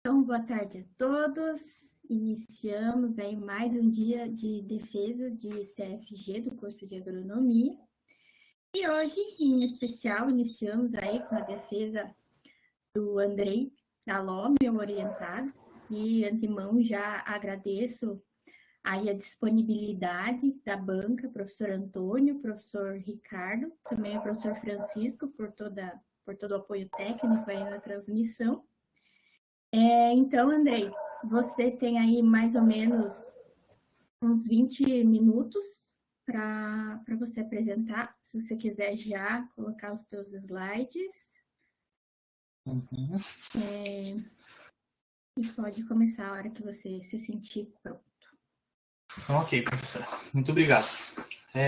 Então, boa tarde a todos. Iniciamos aí mais um dia de defesas de TFG, do curso de agronomia. E hoje, em especial, iniciamos aí com a defesa do Andrei Daló, meu orientado. E, antemão, já agradeço aí a disponibilidade da banca, professor Antônio, professor Ricardo, também o professor Francisco, por todo o apoio técnico aí na transmissão. Então, Andrei, você tem aí mais ou menos uns 20 minutos para você apresentar, se você quiser já colocar os teus slides. E pode começar a hora que você se sentir pronto. Ok, professora. Muito obrigado.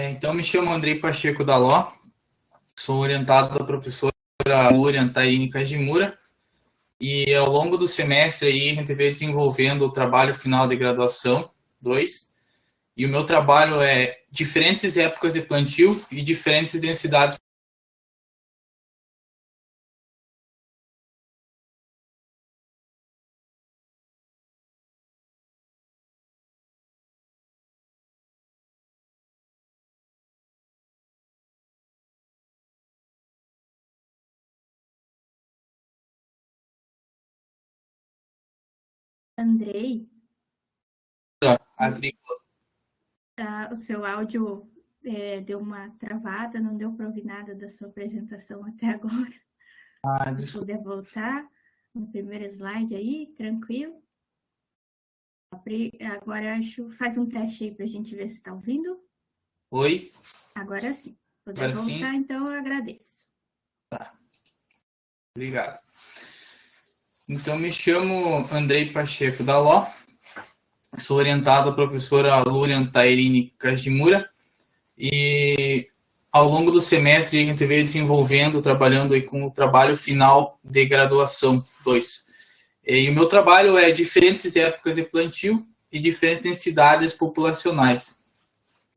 Então, me chamo Andrei Pacheco Daló, sou orientado da professora Lúria Tairine Kajimura, e ao longo do semestre aí, a gente veio desenvolvendo o trabalho final de graduação 2, e o meu trabalho é diferentes épocas de plantio e diferentes densidades. Andrei, Agrícola. o seu áudio deu uma travada, não deu para ouvir nada da sua apresentação até agora. Se puder voltar no primeiro slide aí, tranquilo. Agora faz um teste aí para a gente ver se está ouvindo. Oi. Agora sim. Se puder voltar, então eu agradeço. Tá. Obrigado. Então, me chamo Andrei Pacheco Daló, sou orientado à professora Lúria Tairine Kajimura, e ao longo do semestre a gente veio desenvolvendo, trabalhando aí com o trabalho final de graduação 2. E o meu trabalho é diferentes épocas de plantio e diferentes densidades populacionais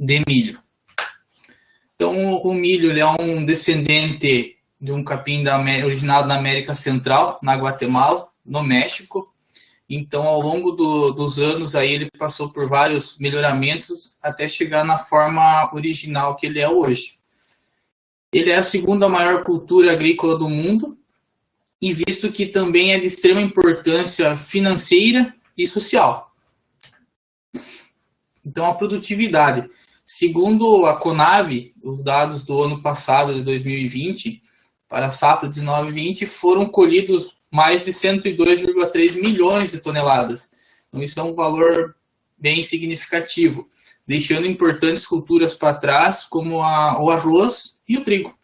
de milho. Então, o milho ele é um descendente de um capim originado na América Central, na Guatemala, no México. Então, ao longo dos anos, aí ele passou por vários melhoramentos até chegar na forma original que ele é hoje. Ele é a segunda maior cultura agrícola do mundo, e visto que também é de extrema importância financeira e social. Então, a produtividade. Segundo a Conab, os dados do ano passado, de 2020, para a safra 19/20, foram colhidos mais de 102,3 milhões de toneladas. Então, isso é um valor bem significativo, deixando importantes culturas para trás, como o arroz e o trigo.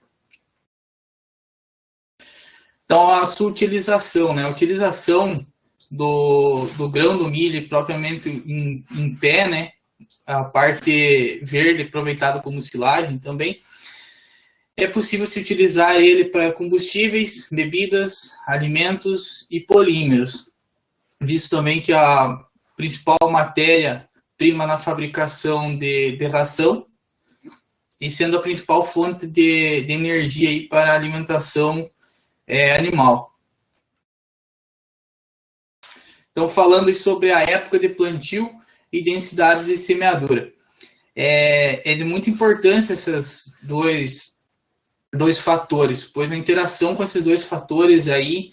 Então, a sua utilização, né? A utilização do grão do milho propriamente em pé, né? A parte verde aproveitada como silagem também. É possível se utilizar ele para combustíveis, bebidas, alimentos e polímeros, visto também que a principal matéria-prima na fabricação de ração, e sendo a principal fonte de energia aí para a alimentação animal. Então, falando sobre a época de plantio e densidade de semeadura. É de muita importância esses dois fatores, pois na interação com esses dois fatores aí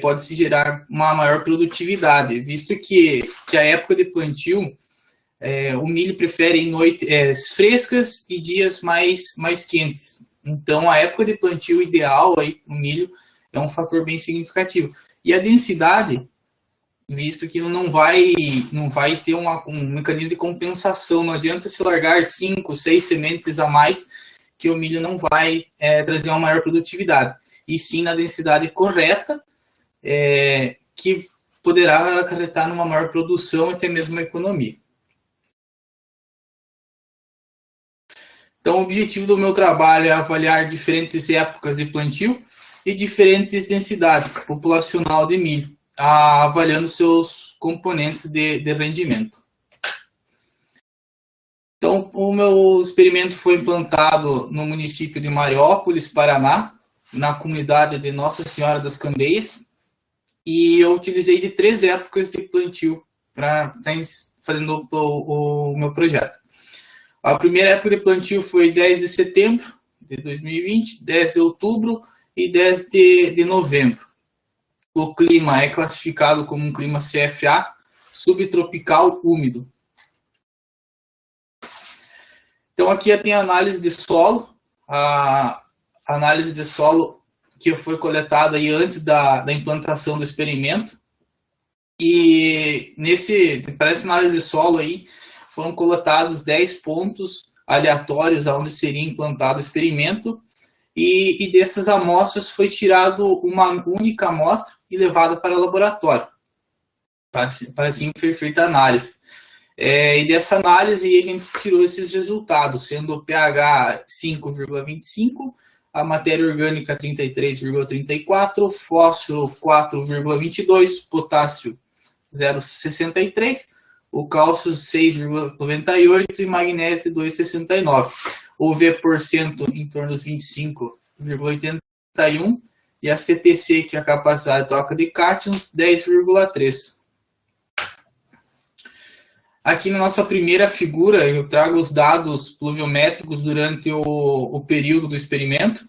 pode-se gerar uma maior produtividade, visto que a época de plantio, o milho prefere em noites frescas e dias mais quentes. Então, a época de plantio ideal aí no milho é um fator bem significativo. E a densidade, visto que não vai ter um mecanismo de compensação, não adianta se largar 5, 6 sementes a mais, que o milho não vai trazer uma maior produtividade, e sim na densidade correta, que poderá acarretar numa maior produção e até mesmo uma economia. Então, o objetivo do meu trabalho é avaliar diferentes épocas de plantio e diferentes densidades populacional de milho, avaliando seus componentes de rendimento. Então, o meu experimento foi implantado no município de Mariópolis, Paraná, na comunidade de Nossa Senhora das Candeias. E eu utilizei de 3 épocas de plantio para estar fazendo o meu projeto. A primeira época de plantio foi 10 de setembro de 2020, 10 de outubro e 10 de novembro. O clima é classificado como um clima CFA, subtropical úmido. Então aqui tem a análise de solo, a análise de solo que foi coletada aí antes da implantação do experimento. E para essa análise de solo aí, foram coletados 10 pontos aleatórios onde seria implantado o experimento, e dessas amostras foi tirado uma única amostra e levada para o laboratório, para assim ser feita a análise. E dessa análise a gente tirou esses resultados, sendo o pH 5,25, a matéria orgânica 33,34, fósforo 4,22, potássio 0,63, o cálcio 6,98 e magnésio 2,69. O V% em torno dos 25,81 e a CTC, que é a capacidade de troca de cátions, 10,3. Aqui na nossa primeira figura, eu trago os dados pluviométricos durante o período do experimento.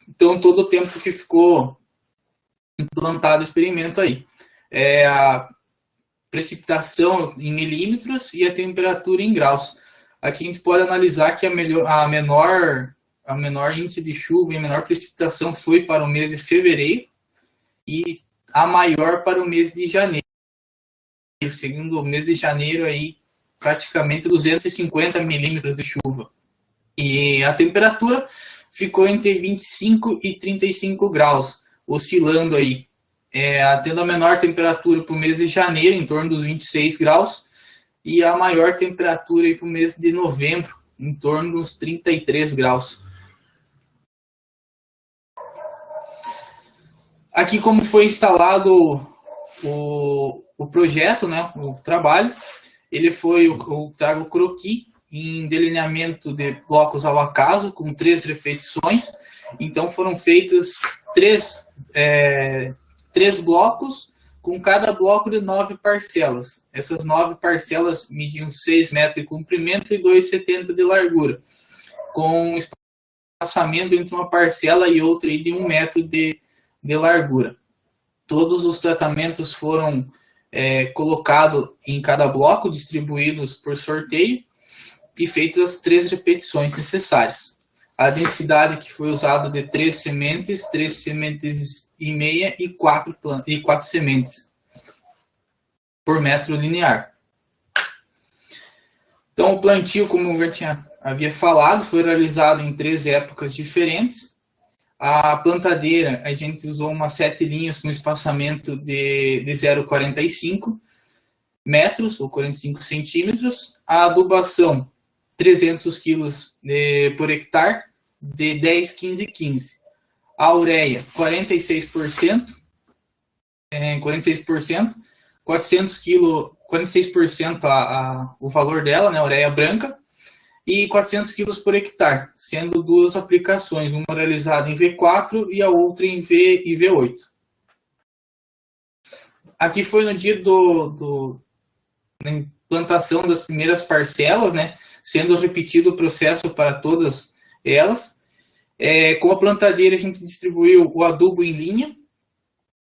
Então, todo o tempo que ficou implantado o experimento aí. A precipitação em milímetros e a temperatura em graus. Aqui a gente pode analisar que a menor índice de chuva e a menor precipitação foi para o mês de fevereiro e a maior para o mês de janeiro. Segundo o mês de janeiro, aí, praticamente 250 milímetros de chuva. E a temperatura ficou entre 25 e 35 graus, oscilando aí. Tendo a menor temperatura para o mês de janeiro, em torno dos 26 graus, e a maior temperatura para o mês de novembro, em torno dos 33 graus. Aqui como foi instalado o projeto, né, o trabalho, eu trago o croquis em delineamento de blocos ao acaso, com 3 repetições. Então foram feitos 3 blocos, com cada bloco de 9 parcelas. Essas 9 parcelas mediam 6 metros de comprimento e 2,70 de largura, com espaçamento entre uma parcela e outra de 1 metro de largura. Todos os tratamentos foram colocados em cada bloco, distribuídos por sorteio, e feitas as 3 repetições necessárias. A densidade que foi usada de 3 sementes e meia e 4 sementes por metro linear. Então, o plantio, como eu havia falado, foi realizado em 3 épocas diferentes. A plantadeira, a gente usou umas 7 linhas com espaçamento de 0,45 metros ou 45 centímetros. A adubação, 300 quilos por hectare, de 10, 15, 15. A ureia, 46%, 400 quilos, 46% o valor dela, né, a ureia branca, e 400 quilos por hectare, sendo 2 aplicações, uma realizada em V4 e a outra em V8. Aqui foi no dia da implantação das primeiras parcelas, né, sendo repetido o processo para todas elas. Com a plantadeira a gente distribuiu o adubo em linha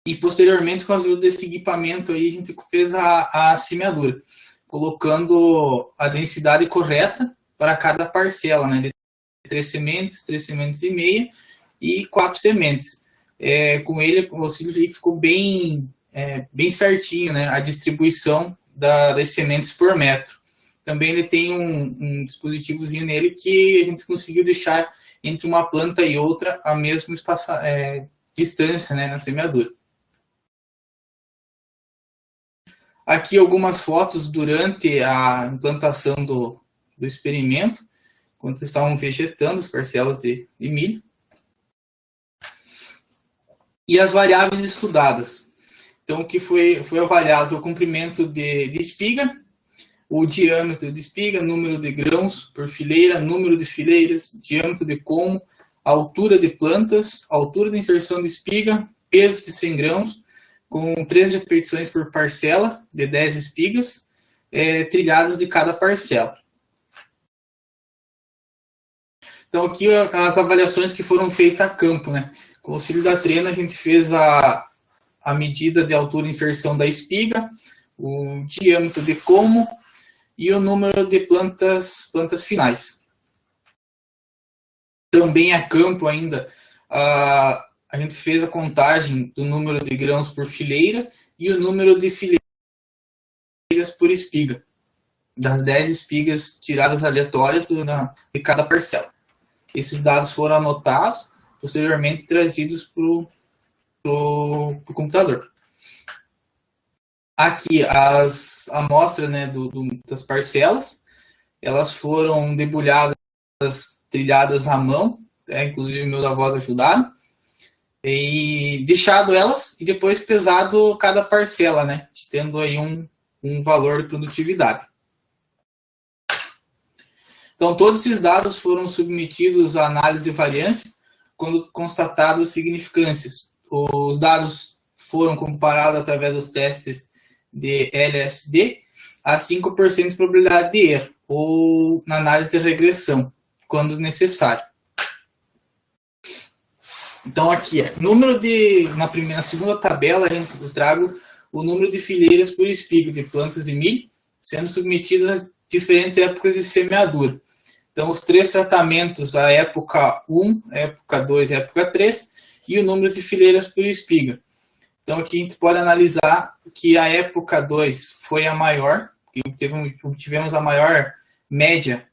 e posteriormente com a ajuda desse equipamento aí a gente fez a semeadura, colocando a densidade correta para cada parcela, né, de 3 sementes e meia e 4 sementes. Com ele, o auxílio ficou bem certinho, né, a distribuição das sementes por metro. Também ele tem um dispositivozinho nele que a gente conseguiu deixar entre uma planta e outra a mesma distância, né, na semeadura. Aqui algumas fotos durante a implantação do experimento, quando estavam vegetando as parcelas de milho. E as variáveis estudadas. Então, o que foi avaliado o comprimento de espiga, o diâmetro de espiga, número de grãos por fileira, número de fileiras, diâmetro de colmo, altura de plantas, altura de inserção de espiga, peso de 100 grãos, com 3 repetições por parcela de 10 espigas, trilhadas de cada parcela. Então, aqui as avaliações que foram feitas a campo, né? Com o auxílio da trena, a gente fez a medida de altura e inserção da espiga, o diâmetro de como e o número de plantas finais. Também a campo ainda, a gente fez a contagem do número de grãos por fileira e o número de fileiras por espiga, das 10 espigas tiradas aleatórias de cada parcela. Esses dados foram anotados, posteriormente trazidos para o computador. Aqui, as amostras, né, das parcelas, elas foram debulhadas, trilhadas à mão, inclusive meus avós ajudaram, e deixado elas e depois pesado cada parcela, né, tendo aí um valor de produtividade. Então, todos esses dados foram submetidos à análise de variância quando constatadas significâncias. Os dados foram comparados através dos testes de LSD a 5% de probabilidade de erro, ou na análise de regressão, quando necessário. Então, aqui, na segunda tabela, eu trago o número de fileiras por espiga de plantas de milho, sendo submetidas às diferentes épocas de semeadura. Então, os 3 tratamentos, a época 1, a época 2 e a época 3, e o número de fileiras por espiga. Então, aqui a gente pode analisar que a época 2 foi a maior, e tivemos a maior média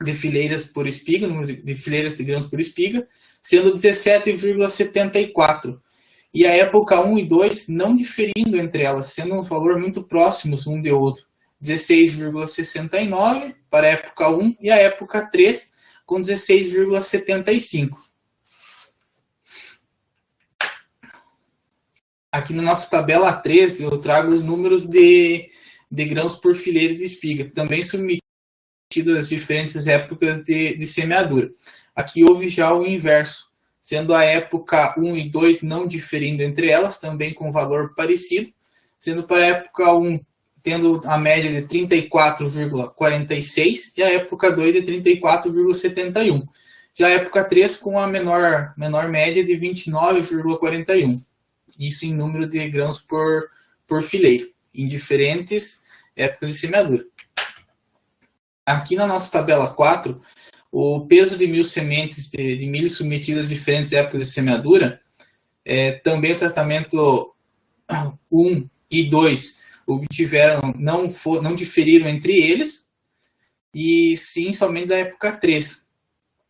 de fileiras por espiga, número de fileiras de grãos por espiga, sendo 17,74. E a época 1 e 2 não diferindo entre elas, sendo um valor muito próximos um de outro. 16,69 para a época 1 e a época 3 com 16,75. Aqui na nossa tabela 13 eu trago os números de grãos por fileira de espiga, também submetidos às diferentes épocas de semeadura. Aqui houve já o inverso, sendo a época 1 e 2 não diferindo entre elas, também com valor parecido, sendo para a época 1 tendo a média de 34,46 e a época 2 de 34,71. Já a época 3 com a menor média de 29,41. Isso em número de grãos por fileira, em diferentes épocas de semeadura. Aqui na nossa tabela 4, o peso de 1.000 sementes de milho submetidas a diferentes épocas de semeadura, também o tratamento 1 e 2 obtiveram, não diferiram entre eles, e sim somente da época 3.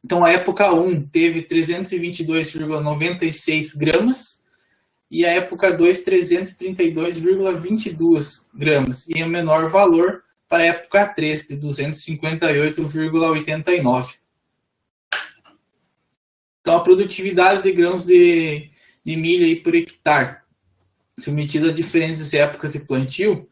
Então, a época 1 teve 322,96 gramas, e a época 2, 332,22 gramas, e o menor valor para a época 3, de 258,89. Então, a produtividade de grãos de milho aí por hectare, submetida a diferentes épocas de plantio,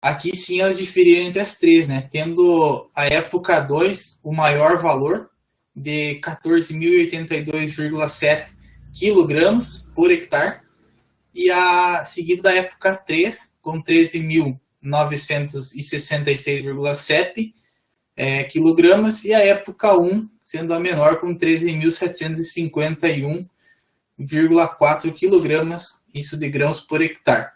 aqui sim elas diferiram entre as três, né? Tendo a época 2 o maior valor, de 14.082,7 kg por hectare, e a seguida da época 3, com 13.966,7 kg, e a época 1, sendo a menor, com 13.751,4 kg, isso de grãos por hectare.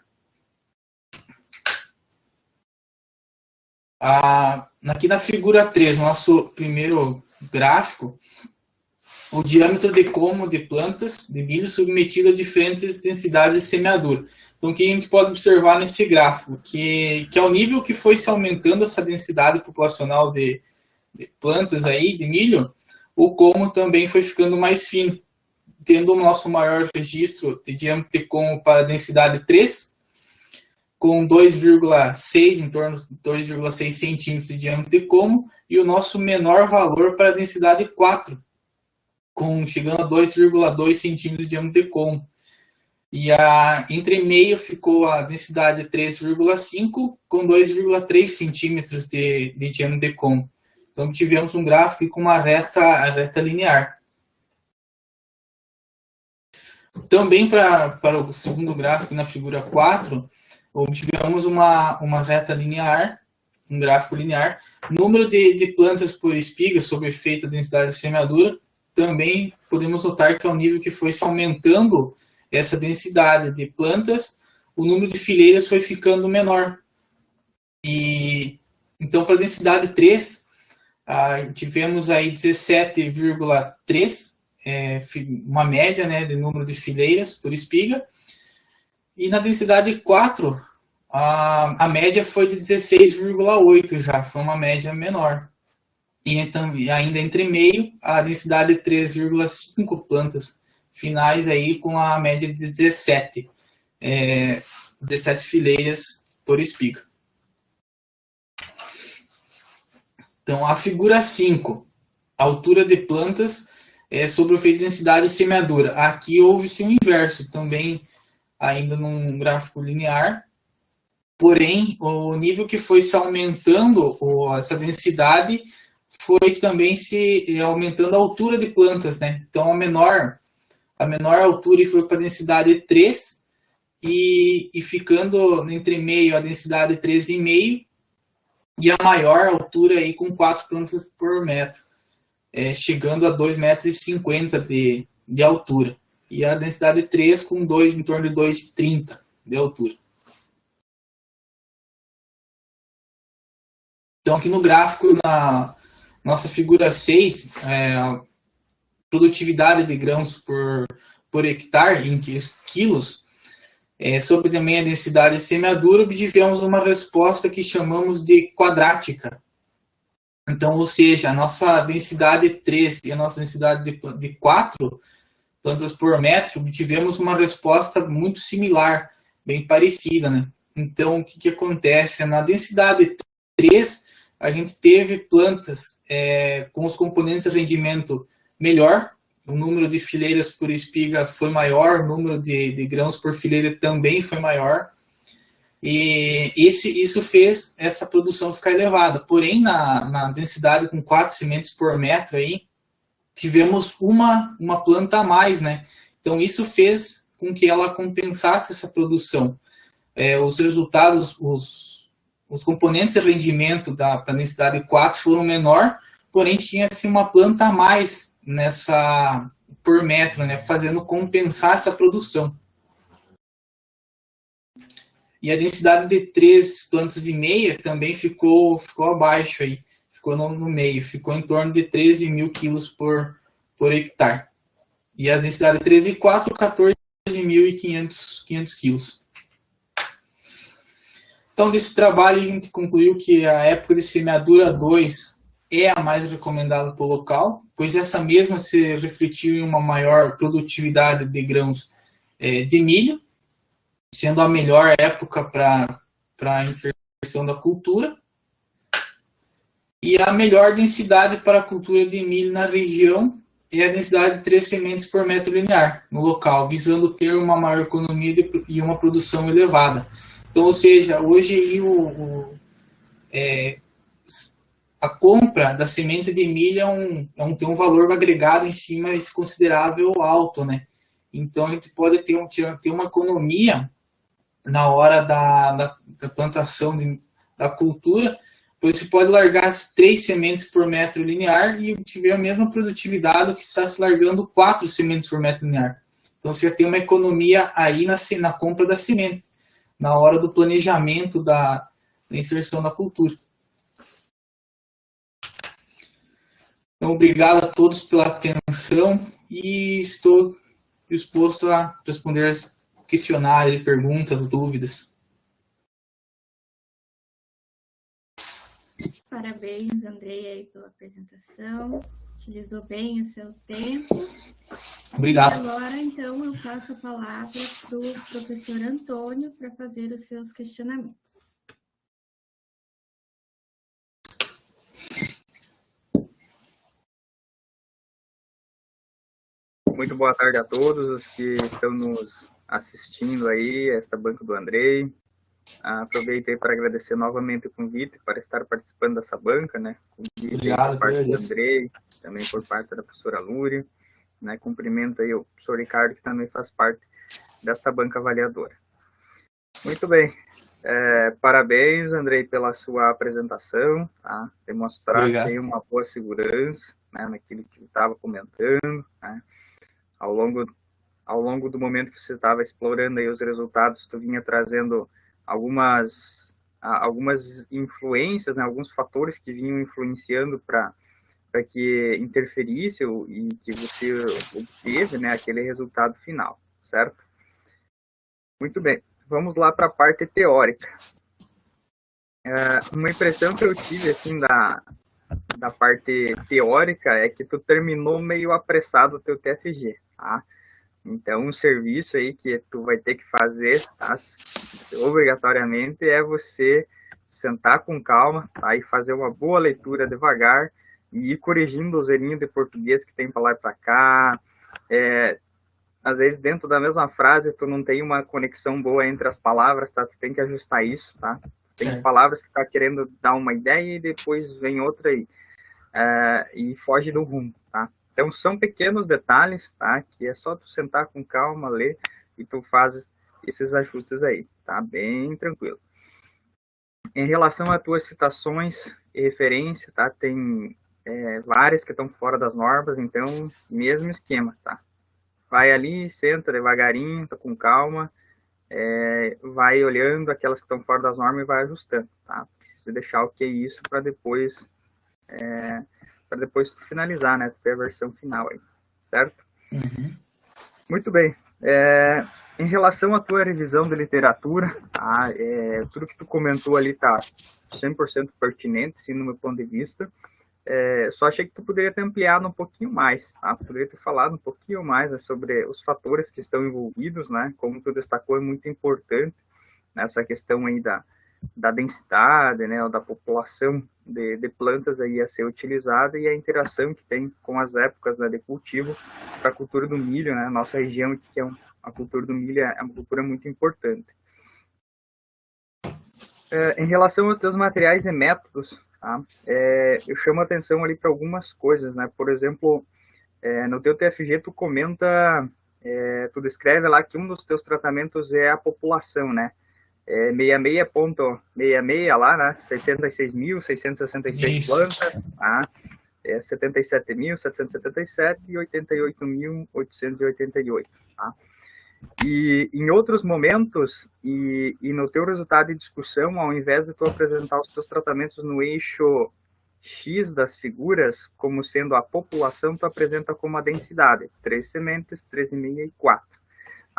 Aqui na figura 3, nosso primeiro gráfico, o diâmetro de como de plantas de milho submetido a diferentes densidades de semeadura. Então, o que a gente pode observar nesse gráfico? Que ao nível que foi se aumentando essa densidade populacional de plantas aí, de milho, o como também foi ficando mais fino, tendo o nosso maior registro de diâmetro de como para a densidade 3, com 2,6, em torno de 2,6 centímetros de diâmetro de como, e o nosso menor valor para a densidade 4, chegando a 2,2 centímetros de diâmetro de como. E entre meio ficou a densidade 3,5, com 2,3 centímetros de diâmetro de como. Então, tivemos um gráfico com uma reta linear. Também para o segundo gráfico, na figura 4, obtivemos uma reta linear, um gráfico linear. Número de plantas por espiga sob efeito da densidade de semeadura. Também podemos notar que ao nível que foi se aumentando essa densidade de plantas, o número de fileiras foi ficando menor. E então, para a densidade 3, tivemos aí 17,3, uma média, né, de número de fileiras por espiga. E na densidade 4, a média foi de 16,8 já, foi uma média menor. E então, ainda entre meio, a densidade de 3,5 plantas finais aí com a média de 17 fileiras por espiga. Então, a figura 5, altura de plantas sobre o efeito de densidade e semeadura. Aqui houve-se um inverso, também ainda num gráfico linear, porém, o nível que foi se aumentando, essa densidade, foi também se aumentando a altura de plantas, né? Então, a menor altura foi para a densidade 3, e ficando entre meio a densidade 3,5, e a maior altura aí com 4 plantas por metro, chegando a 2,50 m de altura. E a densidade 3 com em torno de 2,30 de altura. Então, aqui no gráfico, na nossa figura 6, a produtividade de grãos por hectare em quilos, sobre também a densidade de semeadura, obtivemos uma resposta que chamamos de quadrática. Então, ou seja, a nossa densidade 3 e a nossa densidade de 4 plantas por metro, obtivemos uma resposta muito similar, bem parecida, né? Então, o que acontece? Na densidade 3, a gente teve plantas com os componentes de rendimento melhor, o número de fileiras por espiga foi maior, o número de grãos por fileira também foi maior, e isso fez essa produção ficar elevada. Porém, na densidade com 4 sementes por metro, aí, tivemos uma planta a mais, né? Então, isso fez com que ela compensasse essa produção. Os resultados, os componentes de rendimento para a densidade 4 foram menor, porém tinha-se uma planta a mais por metro, né, fazendo compensar essa produção. E a densidade de 3 plantas e meia também ficou abaixo aí, ficou no meio, ficou em torno de 13.000 quilos por hectare. E a densidade de 3 e 4, 14.500 quilos. Então, desse trabalho, a gente concluiu que a época de semeadura 2 é a mais recomendada para o local, pois essa mesma se refletiu em uma maior produtividade de grãos de milho, sendo a melhor época para a inserção da cultura, e a melhor densidade para a cultura de milho na região é a densidade de 3 sementes por metro linear no local, visando ter uma maior economia e uma produção elevada. Então, ou seja, hoje a compra da semente de milho tem um valor agregado em cima considerável alto, né? Então, a gente pode ter uma economia na hora da plantação da cultura, pois você pode largar 3 sementes por metro linear e tiver a mesma produtividade que está se largando 4 sementes por metro linear. Então, você já tem uma economia aí na compra da semente, na hora do planejamento da inserção da cultura. Então, obrigado a todos pela atenção e estou disposto a responder as questionários, perguntas, dúvidas. Parabéns, Andrei, aí pela apresentação. Utilizou bem o seu tempo. Obrigado. E agora, então, eu passo a palavra para o professor Antônio para fazer os seus questionamentos. Muito boa tarde a todos os que estão nos assistindo aí, esta banca do Andrei. Aproveitei para agradecer novamente o convite para estar participando dessa banca, né? Convite Obrigado, por parte do Andrei, também por parte da professora Lúria. né? Cumprimento aí o professor Ricardo, que também faz parte dessa banca avaliadora. Muito bem. Parabéns, Andrei, pela sua apresentação, tá? Demonstrar Obrigado. que tem uma boa segurança, né, naquilo que estava comentando, né? Ao longo do momento que você estava explorando aí os resultados, tu vinha trazendo algumas influências, né, alguns fatores que vinham influenciando para que interferisse e que você obteve, né, aquele resultado final, certo? Muito bem, vamos lá para a parte teórica. Uma impressão que eu tive assim da parte teórica é que tu terminou meio apressado o teu TFG, tá? Então, um serviço aí que tu vai ter que fazer, tá? Obrigatoriamente, é você sentar com calma, tá? E fazer uma boa leitura devagar e ir corrigindo os errinhos de português que tem para lá e para cá. Às vezes, dentro da mesma frase, tu não tem uma conexão boa entre as palavras, tá? Tu tem que ajustar isso, tá? Tem palavras que tá querendo dar uma ideia e depois vem outra aí. E foge do rumo, tá? Então, são pequenos detalhes, tá? Que é só tu sentar com calma, ler, e tu faz esses ajustes aí, tá? Bem tranquilo. Em relação às tuas citações e referência, tá? Tem várias que estão fora das normas, então, mesmo esquema, tá? Vai ali, senta devagarinho, tá com calma, vai olhando aquelas que estão fora das normas e vai ajustando, tá? Precisa deixar ok isso para depois finalizar, né? Ter a versão final aí, certo? Uhum. Muito bem. Em relação à tua revisão de literatura, tá? Tudo que tu comentou ali tá 100% pertinente, sim, no meu ponto de vista. Só achei que tu poderia ter ampliado um pouquinho mais, tá? Poderia ter falado um pouquinho mais, né, sobre os fatores que estão envolvidos, né? Como tu destacou, é muito importante nessa questão aí da densidade, né, ou da população de plantas aí a ser utilizada e a interação que tem com as épocas, né, de cultivo para a cultura do milho, né? Nossa região que é a cultura do milho é uma cultura muito importante. Em relação aos teus materiais e métodos, tá? Eu chamo a atenção ali para algumas coisas, né? Por exemplo, no teu TFG tu comenta, tu descreve lá que um dos teus tratamentos é a população, né? 66.66 lá, né? 66.666 plantas, tá? 77.777 e 88.888, tá? E em outros momentos, e no teu resultado de discussão, ao invés de tu apresentar os teus tratamentos no eixo X das figuras, como sendo a população, tu apresenta como a densidade, 3 sementes, 3,5 e 4.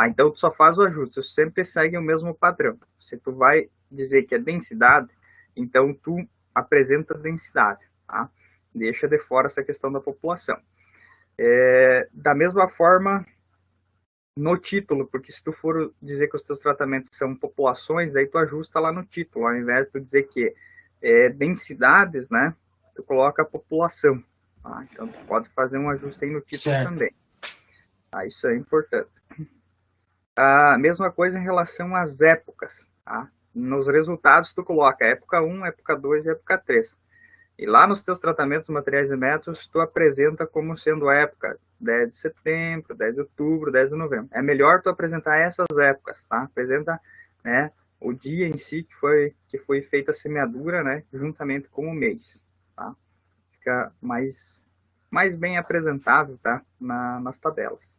Então, tu só faz o ajuste, tu sempre segue o mesmo padrão. Se tu vai dizer que é densidade, então tu apresenta densidade, tá? Deixa de fora essa questão da população. Da mesma forma, no título, porque se tu for dizer que os teus tratamentos são populações, daí tu ajusta lá no título, ao invés de tu dizer que densidades, né? Tu coloca a população. Tá? Então, tu pode fazer um ajuste aí no título também. Tá? Isso é importante. A mesma coisa em relação às épocas. Tá? Nos resultados, tu coloca época 1, época 2 e época 3. E lá nos teus tratamentos, materiais e métodos, tu apresenta como sendo a época 10 de setembro, 10 de outubro, 10 de novembro. É melhor tu apresentar essas épocas, tá? Apresenta, né, o dia em si que foi feita a semeadura, né, juntamente com o mês, tá? Fica mais bem apresentável, tá? Nas tabelas.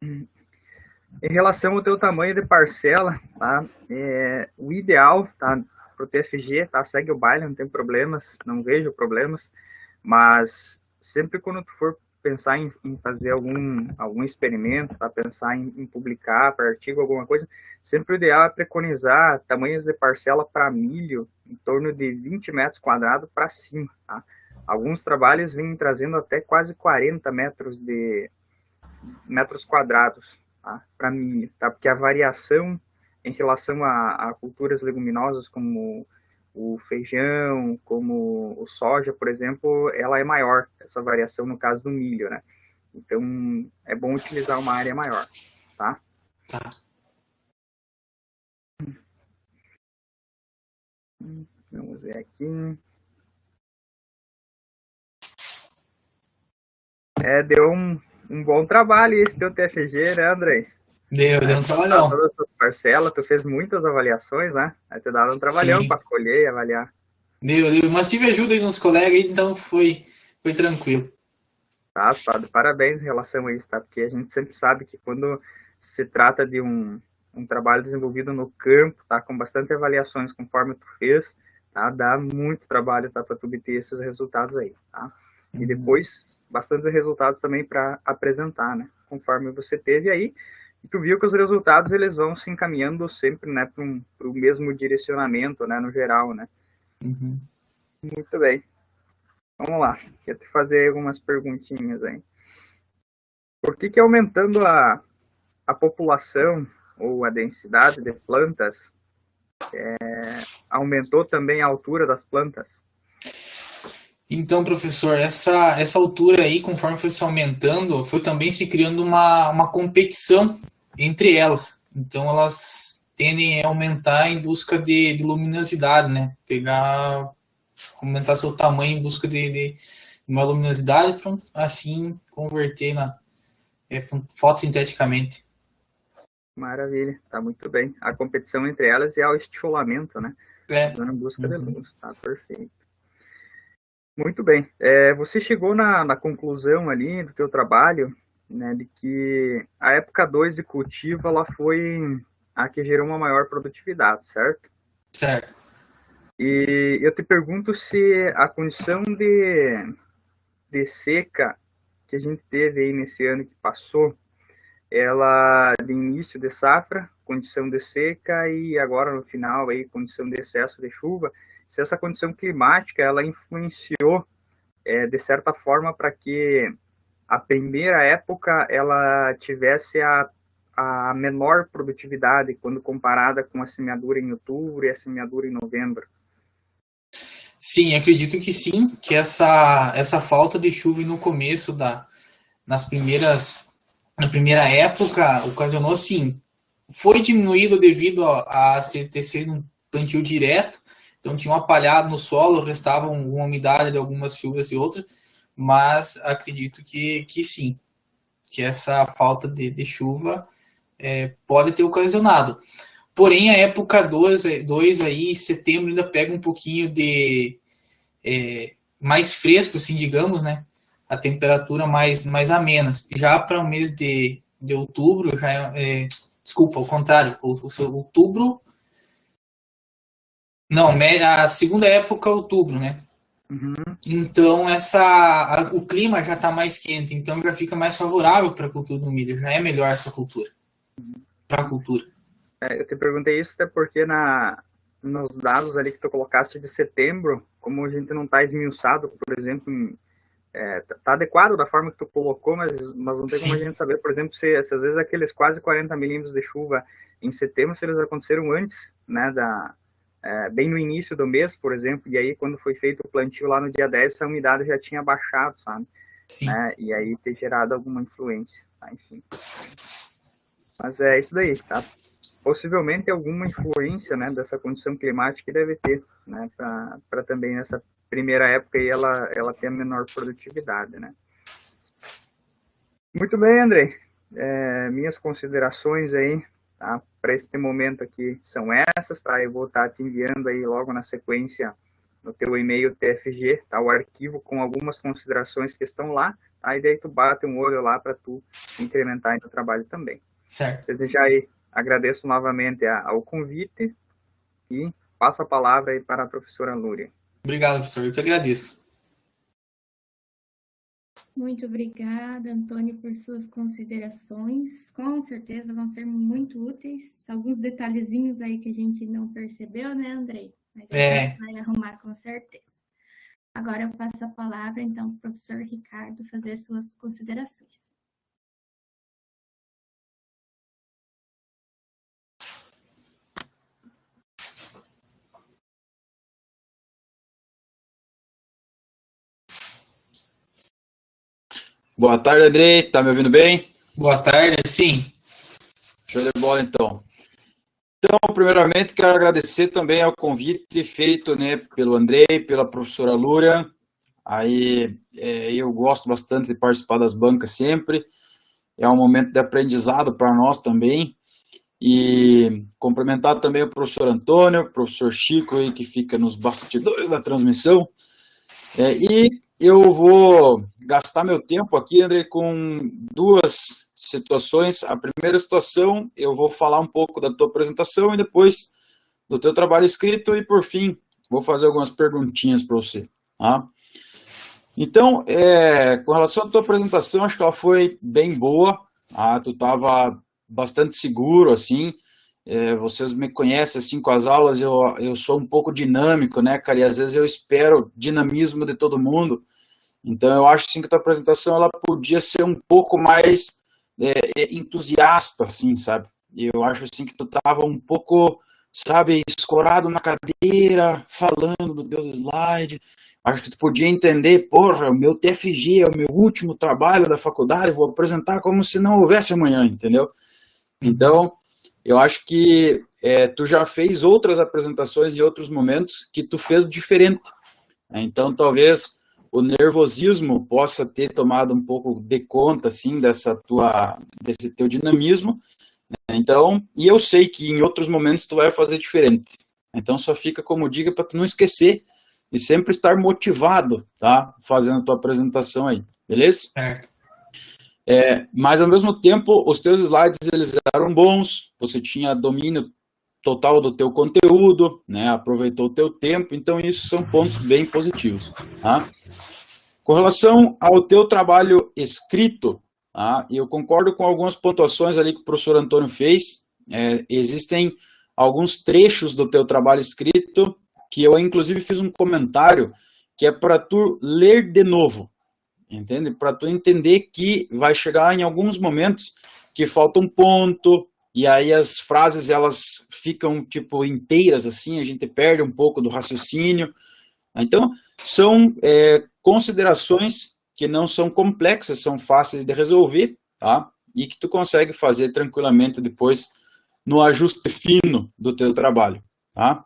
Em relação ao teu tamanho de parcela, tá? O ideal, tá? Para o TFG, tá? Segue o baile, não tem problemas, não vejo problemas, mas sempre quando tu for pensar em fazer algum experimento, tá? Pensar em publicar para artigo, alguma coisa, sempre o ideal é preconizar tamanhos de parcela para milho em torno de 20 metros quadrados para cima, tá? Alguns trabalhos vêm trazendo até quase 40 metros quadrados, tá? Para milho, tá? Porque a variação em relação a culturas leguminosas como o feijão, como o soja, por exemplo, ela é maior, essa variação no caso do milho, né? Então, é bom utilizar uma área maior, tá? Tá. Vamos ver aqui. Deu um bom trabalho esse teu TFG, né, Andrei? Deu um trabalhão. Todas as tuas parcelas, tu fez muitas avaliações, né? Aí tu dava um trabalhão para colher e avaliar. Deu. Mas tive ajuda aí nos colegas, então foi tranquilo. Tá, parabéns em relação a isso, tá? Porque a gente sempre sabe que quando se trata de um trabalho desenvolvido no campo, tá? Com bastante avaliações conforme tu fez, tá? Dá muito trabalho, tá? Para tu obter esses resultados aí, tá? E depois, bastante resultados também para apresentar, né? Conforme você teve aí, e tu viu que os resultados, eles vão se encaminhando sempre, né? Para o mesmo direcionamento, né? No geral, né? Muito bem. Vamos lá, quero te fazer algumas perguntinhas aí. Por que aumentando a população ou a densidade de plantas, aumentou também a altura das plantas? Então, professor, essa altura aí, conforme foi se aumentando, foi também se criando uma competição entre elas. Então, elas tendem a aumentar em busca de luminosidade, né? Aumentar seu tamanho em busca de uma luminosidade para assim converter fotossinteticamente. Maravilha, tá muito bem. A competição entre elas é o estimulamento, né? Em busca de luz, tá perfeito. Muito bem. Você chegou na conclusão ali do teu trabalho, né, de que a época 2 de cultivo ela foi a que gerou uma maior produtividade, certo? Certo. E eu te pergunto se a condição de seca que a gente teve aí nesse ano que passou, ela de início de safra, condição de seca e agora no final aí condição de excesso de chuva, se essa condição climática ela influenciou de certa forma para que a primeira época ela tivesse a menor produtividade quando comparada com a semeadura em outubro e a semeadura em novembro. Sim, acredito que sim, que essa falta de chuva no começo na primeira época ocasionou, sim, foi diminuído devido a ter sido um plantio direto, então tinha um apalhado no solo, restava uma umidade de algumas chuvas e outras, mas acredito que sim, que essa falta de chuva pode ter ocasionado. Porém, a época 2 aí, setembro, ainda pega um pouquinho de mais fresco, assim, digamos, né? A temperatura mais amena. Já para o mês de outubro, desculpa, ao contrário, outubro... Não, a segunda época é outubro, né? Então, o clima já está mais quente, então já fica mais favorável para a cultura do milho. Já é melhor essa cultura, para a cultura. Eu te perguntei isso até porque nos dados ali que tu colocaste de setembro, como a gente não está esmiuçado, por exemplo, tá adequado da forma que tu colocou, mas não tem como a gente saber, por exemplo, se às vezes aqueles quase 40 milímetros de chuva em setembro, se eles aconteceram antes, né, bem no início do mês, por exemplo, e aí quando foi feito o plantio lá no dia 10, essa umidade já tinha baixado, sabe? Sim. Né? E aí ter gerado alguma influência, tá? Enfim. Mas é isso daí, tá? Possivelmente alguma influência, né, dessa condição climática deve ter, né, para também nessa primeira época aí ela ter a menor produtividade, né? Muito bem, Andrei. Minhas considerações aí, tá, para este momento aqui são essas, tá? Eu vou estar te enviando aí logo na sequência no teu e-mail TFG, tá? O arquivo com algumas considerações que estão lá, tá? E daí tu bate um olho lá para tu incrementar aí no trabalho também. Certo. Desejar aí, agradeço novamente ao convite e passo a palavra aí para a professora Lúria. Obrigado, professor. Eu que agradeço. Muito obrigada, Antônio, por suas considerações. Com certeza vão ser muito úteis. Alguns detalhezinhos aí que a gente não percebeu, né, Andrei? Mas a gente vai arrumar com certeza. Agora eu passo a palavra, então, para o professor Ricardo fazer suas considerações. Boa tarde, Andrei. Tá me ouvindo bem? Boa tarde, sim. Show de bola, então. Então, primeiramente, quero agradecer também ao convite feito, né, pelo Andrei, pela professora Lúria, Aí eu gosto bastante de participar das bancas sempre. É um momento de aprendizado para nós também. E cumprimentar também o professor Antônio, o professor Chico aí, que fica nos bastidores da transmissão. E eu vou gastar meu tempo aqui, André, com duas situações. A primeira situação, eu vou falar um pouco da tua apresentação e depois do teu trabalho escrito e, por fim, vou fazer algumas perguntinhas para você. Tá? Então, com relação à tua apresentação, acho que ela foi bem boa. Tu estava bastante seguro, assim. Vocês me conhecem, assim, com as aulas, eu sou um pouco dinâmico, né, cara? E às vezes eu espero dinamismo de todo mundo. Então, eu acho, assim, que a tua apresentação, ela podia ser um pouco mais entusiasta, assim, sabe? E eu acho, assim, que tu estava um pouco, sabe, escorado na cadeira, falando do teu slide. Acho que tu podia entender, porra, o meu TFG é o meu último trabalho da faculdade, vou apresentar como se não houvesse amanhã, entendeu? Então, eu acho que tu já fez outras apresentações em outros momentos que tu fez diferente. Então, talvez o nervosismo possa ter tomado um pouco de conta, assim, desse teu dinamismo. Então, e eu sei que em outros momentos tu vai fazer diferente. Então, só fica como dica para tu não esquecer e sempre estar motivado, tá? Fazendo a tua apresentação aí, beleza? Certo. Mas, ao mesmo tempo, os teus slides, eles eram bons, você tinha domínio total do teu conteúdo, né? Aproveitou o teu tempo, então isso são pontos bem positivos, tá? Com relação ao teu trabalho escrito, tá? Eu concordo com algumas pontuações ali que o professor Antônio fez. Existem alguns trechos do teu trabalho escrito que eu, inclusive, fiz um comentário que é para tu ler de novo, entende? Para tu entender que vai chegar em alguns momentos que falta um ponto, e aí as frases, elas ficam, tipo, inteiras, assim, a gente perde um pouco do raciocínio. Então, são considerações que não são complexas, são fáceis de resolver, tá? E que tu consegue fazer tranquilamente depois no ajuste fino do teu trabalho, tá?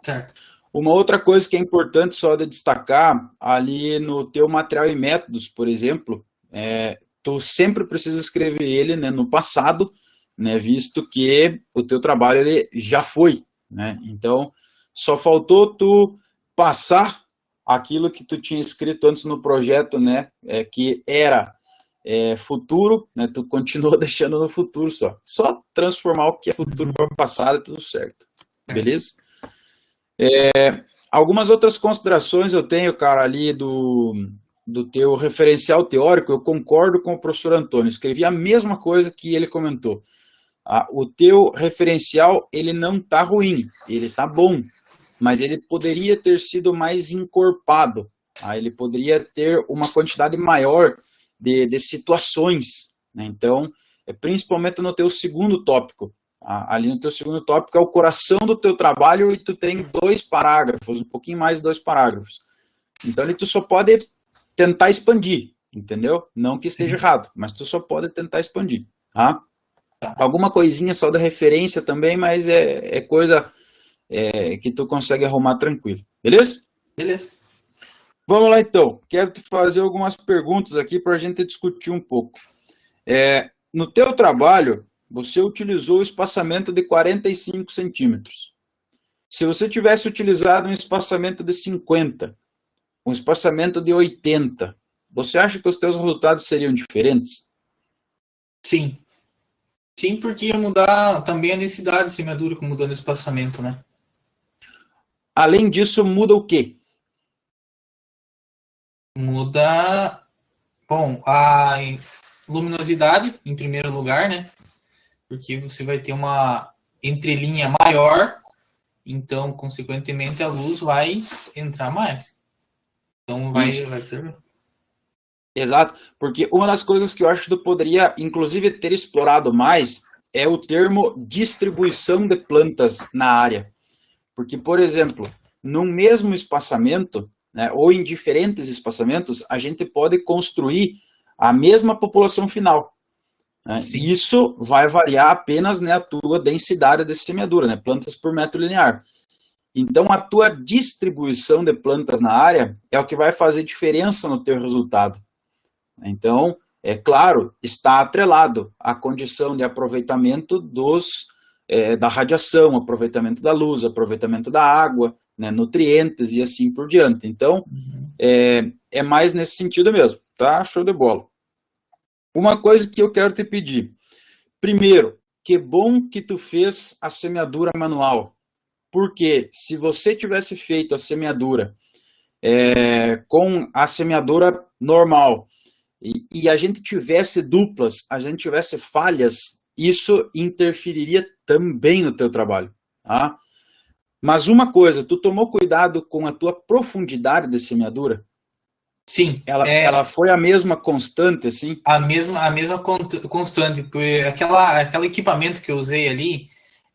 Certo. Uma outra coisa que é importante só de destacar, ali no teu material e métodos, por exemplo, tu sempre precisa escrever ele, né, no passado, né, visto que o teu trabalho ele já foi, né? Então, só faltou tu passar aquilo que tu tinha escrito antes no projeto, né, que era futuro, né, tu continua deixando no futuro só transformar o que é futuro para passado e tudo certo, beleza? Algumas outras considerações eu tenho, cara, ali do teu referencial teórico. Eu concordo com o professor Antônio, escrevi a mesma coisa que ele comentou. O teu referencial, ele não tá ruim, ele tá bom, mas ele poderia ter sido mais encorpado, ele poderia ter uma quantidade maior de situações, né? Então, principalmente no teu segundo tópico. Ali no teu segundo tópico é o coração do teu trabalho e tu tem 2 parágrafos, um pouquinho mais de 2 parágrafos. Então, ali tu só pode tentar expandir, entendeu? Não que esteja errado, mas tu só pode tentar expandir, tá? Alguma coisinha só da referência também, mas é coisa que tu consegue arrumar tranquilo, beleza? Beleza. Vamos lá, então. Quero te fazer algumas perguntas aqui para a gente discutir um pouco. No teu trabalho, você utilizou o espaçamento de 45 centímetros. Se você tivesse utilizado um espaçamento de 50, um espaçamento de 80, você acha que os teus resultados seriam diferentes? Sim. Sim, porque ia mudar também a densidade de semeadura, mudando o espaçamento, né? Além disso, muda o quê? Muda, bom, a luminosidade, em primeiro lugar, né? Porque você vai ter uma entrelinha maior, então, consequentemente, a luz vai entrar mais. Então, vai ter... Exato, porque uma das coisas que eu acho que tu poderia, inclusive, ter explorado mais é o termo distribuição de plantas na área. Porque, por exemplo, num mesmo espaçamento, né, ou em diferentes espaçamentos, a gente pode construir a mesma população final. Né? Isso vai variar apenas, né, a tua densidade de semeadura, né, plantas por metro linear. Então, a tua distribuição de plantas na área é o que vai fazer diferença no teu resultado. Então, é claro, está atrelado à condição de aproveitamento da radiação, aproveitamento da luz, aproveitamento da água, né, nutrientes e assim por diante. Então, é mais nesse sentido mesmo, tá? Show de bola. Uma coisa que eu quero te pedir. Primeiro, que bom que tu fez a semeadura manual. Porque se você tivesse feito a semeadura com a semeadura normal e a gente tivesse duplas, a gente tivesse falhas, isso interferiria também no teu trabalho, tá? Mas uma coisa, tu tomou cuidado com a tua profundidade de semeadura? Sim. Ela foi a mesma constante, assim? A mesma constante, porque aquele equipamento que eu usei ali,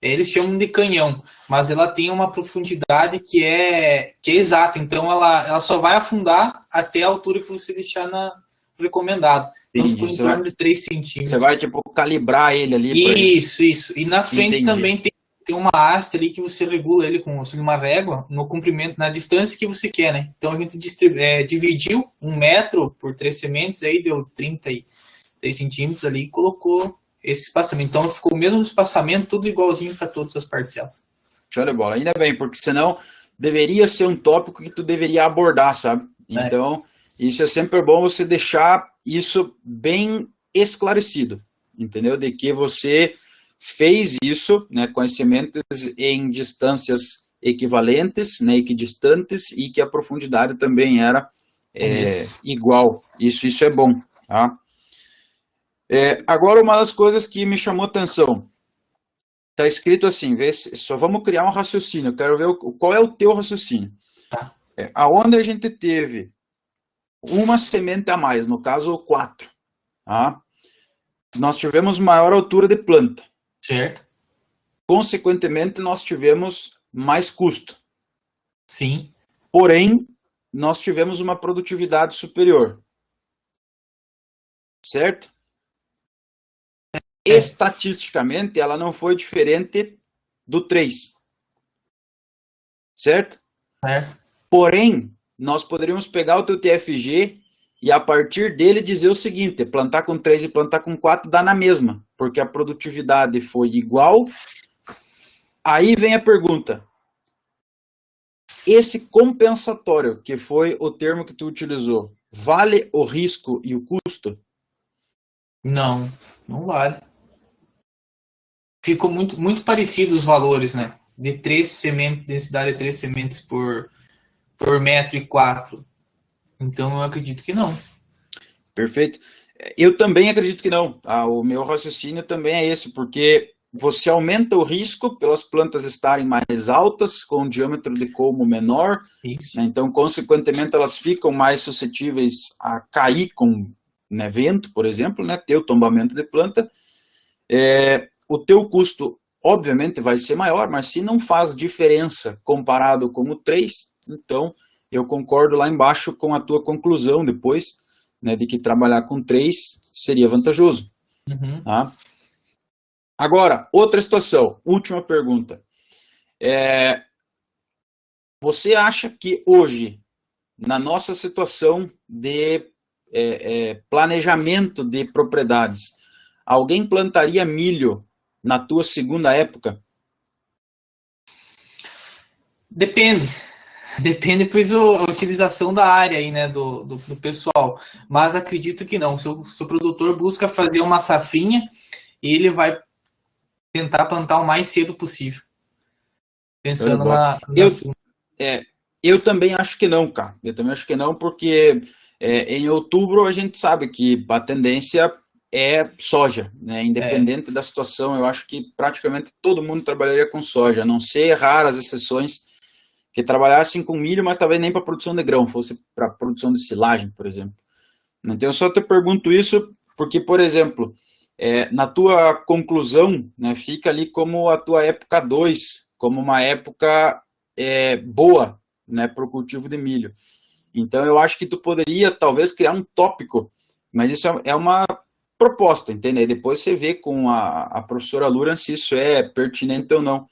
eles chamam de canhão, mas ela tem uma profundidade que é exata, então ela só vai afundar até a altura que você deixar na recomendado. Então ficou em torno de 3 centímetros. Você vai, tipo, calibrar ele ali. Isso. E na frente também tem uma haste ali que você regula ele com uma régua no comprimento, na distância que você quer, né? Então a gente dividiu 1 metro por 3 sementes, aí deu 33 centímetros ali e colocou esse espaçamento. Então ficou o mesmo espaçamento, tudo igualzinho para todas as parcelas. Show de bola. Ainda bem, porque senão deveria ser um tópico que tu deveria abordar, sabe? Então, isso é sempre bom você deixar isso bem esclarecido, entendeu? De que você fez isso, né, com as sementes em distâncias equivalentes, né, equidistantes, e que a profundidade também era igual. Isso é bom, tá? Agora, uma das coisas que me chamou a atenção, está escrito assim, só vamos criar um raciocínio, eu quero ver qual é o teu raciocínio. Tá. Aonde a gente teve uma semente a mais, no caso 4, tá? Nós tivemos maior altura de planta. Certo. Consequentemente, nós tivemos mais custo. Sim. Porém, nós tivemos uma produtividade superior. Certo? Estatisticamente, ela não foi diferente do 3. Certo? Porém, nós poderíamos pegar o teu TFG e a partir dele dizer o seguinte, plantar com 3 e plantar com 4 dá na mesma, porque a produtividade foi igual. Aí vem a pergunta, esse compensatório, que foi o termo que tu utilizou, vale o risco e o custo? Não vale. Ficou muito parecido os valores, né? De 3 sementes, densidade de 3 sementes por metro e 4. Então, eu acredito que não. Perfeito. Eu também acredito que não. O meu raciocínio também é esse, porque você aumenta o risco pelas plantas estarem mais altas, com um diâmetro de colmo menor. Isso. Né? Então, consequentemente, elas ficam mais suscetíveis a cair com, né, vento, por exemplo, né, ter o tombamento de planta. O teu custo, obviamente, vai ser maior, mas se não faz diferença comparado com o 3, então eu concordo lá embaixo com a tua conclusão depois, né, de que trabalhar com 3 seria vantajoso. Uhum. Tá? Agora, outra situação, última pergunta. Você acha que hoje, na nossa situação de planejamento de propriedades, alguém plantaria milho na tua segunda época? Depende, pois, a utilização da área aí, né, do pessoal. Mas acredito que não. Se o produtor busca fazer uma safrinha, ele vai tentar plantar o mais cedo possível. Pensando na eu também acho que não, cara. Eu também acho que não, porque em outubro a gente sabe que a tendência é soja, né? Independente da situação, eu acho que praticamente todo mundo trabalharia com soja, a não ser raras exceções que trabalhassem com milho, mas talvez nem para produção de grão, fosse para produção de silagem, por exemplo. Então, eu só te pergunto isso porque, por exemplo, na tua conclusão, né, fica ali como a tua época 2, como uma época boa, né, para o cultivo de milho. Então, eu acho que tu poderia, talvez, criar um tópico, mas isso é uma proposta, entende? Depois você vê com a professora Luran se isso é pertinente ou não.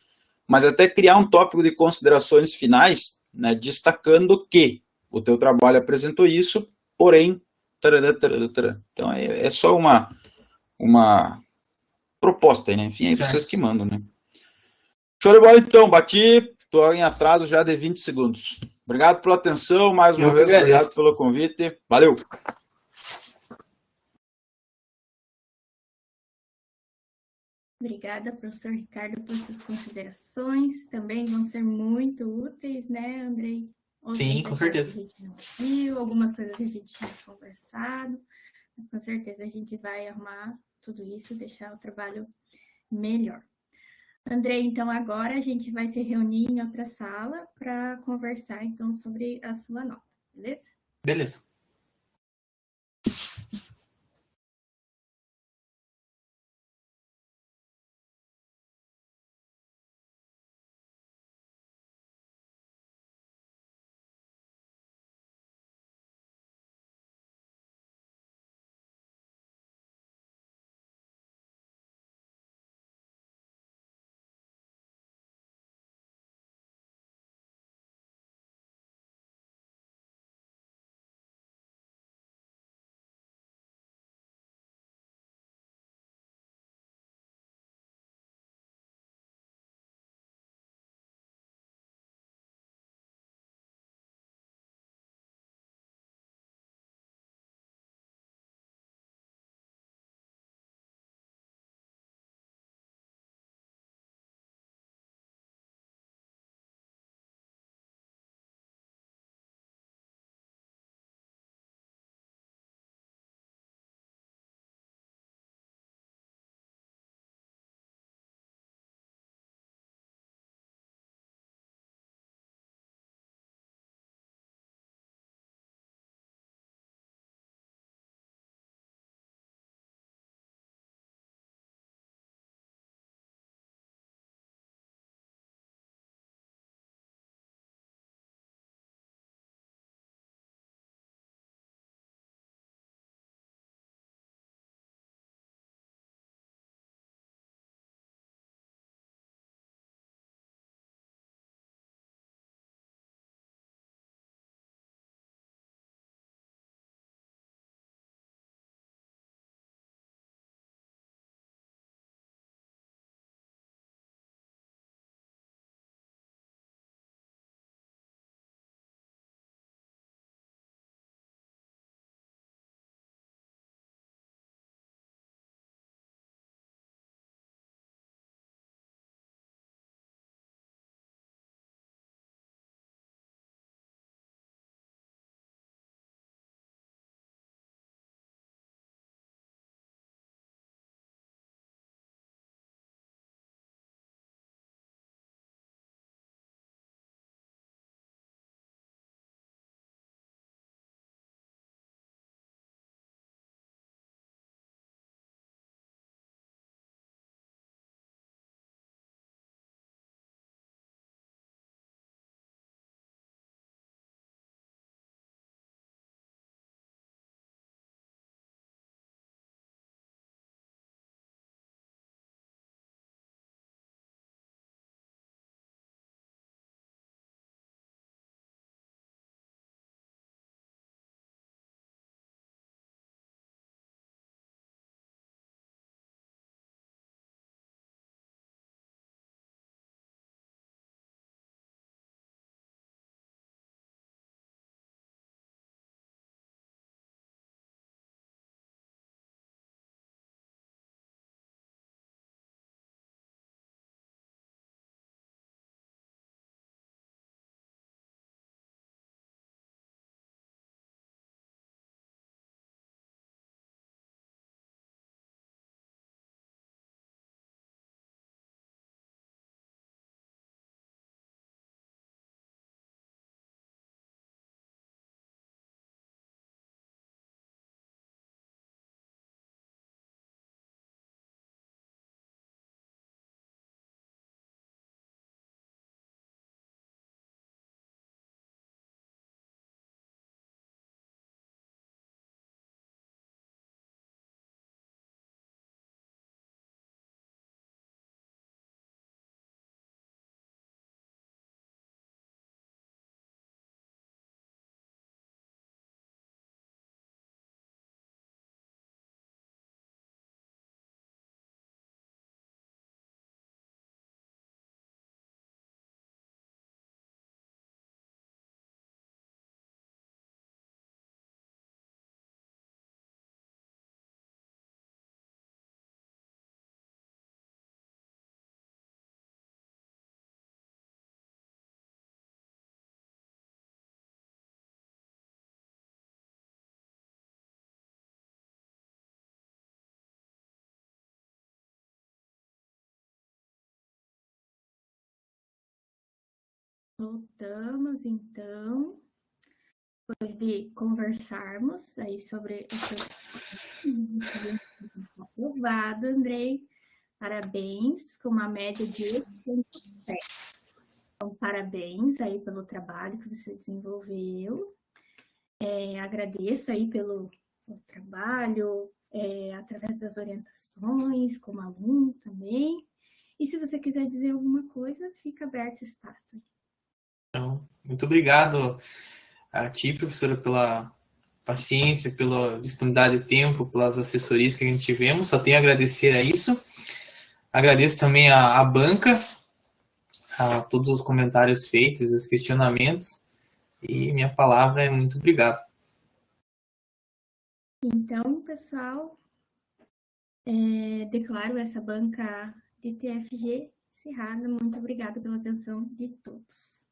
mas até criar um tópico de considerações finais, né, destacando que o teu trabalho apresentou isso, porém, tarará, tarará, tarará. Então é só uma proposta aí, né? Enfim, é vocês que mandam, né? Show de bola então, bati, tô em atraso já de 20 segundos. Obrigado pela atenção, mais uma vez, obrigado pelo convite, valeu! Obrigada, professor Ricardo, por suas considerações. Também vão ser muito úteis, né, Andrei? Sim, com certeza. A gente não viu, algumas coisas a gente tinha conversado, mas com certeza a gente vai arrumar tudo isso, deixar o trabalho melhor. Andrei, então agora a gente vai se reunir em outra sala para conversar então sobre a sua nota, beleza? Beleza. Voltamos, então, depois de conversarmos aí sobre o seu aprovado, Andrei. Parabéns, com uma média de 8,7. Então, parabéns aí pelo trabalho que você desenvolveu. Agradeço aí pelo trabalho, através das orientações, como aluno também. E se você quiser dizer alguma coisa, fica aberto o espaço. Então, muito obrigado a ti, professora, pela paciência, pela disponibilidade de tempo, pelas assessorias que a gente tivemos. Só tenho a agradecer a isso. Agradeço também à banca, a todos os comentários feitos, os questionamentos. E minha palavra é muito obrigado. Então, pessoal, declaro essa banca de TFG encerrada. Muito obrigada pela atenção de todos.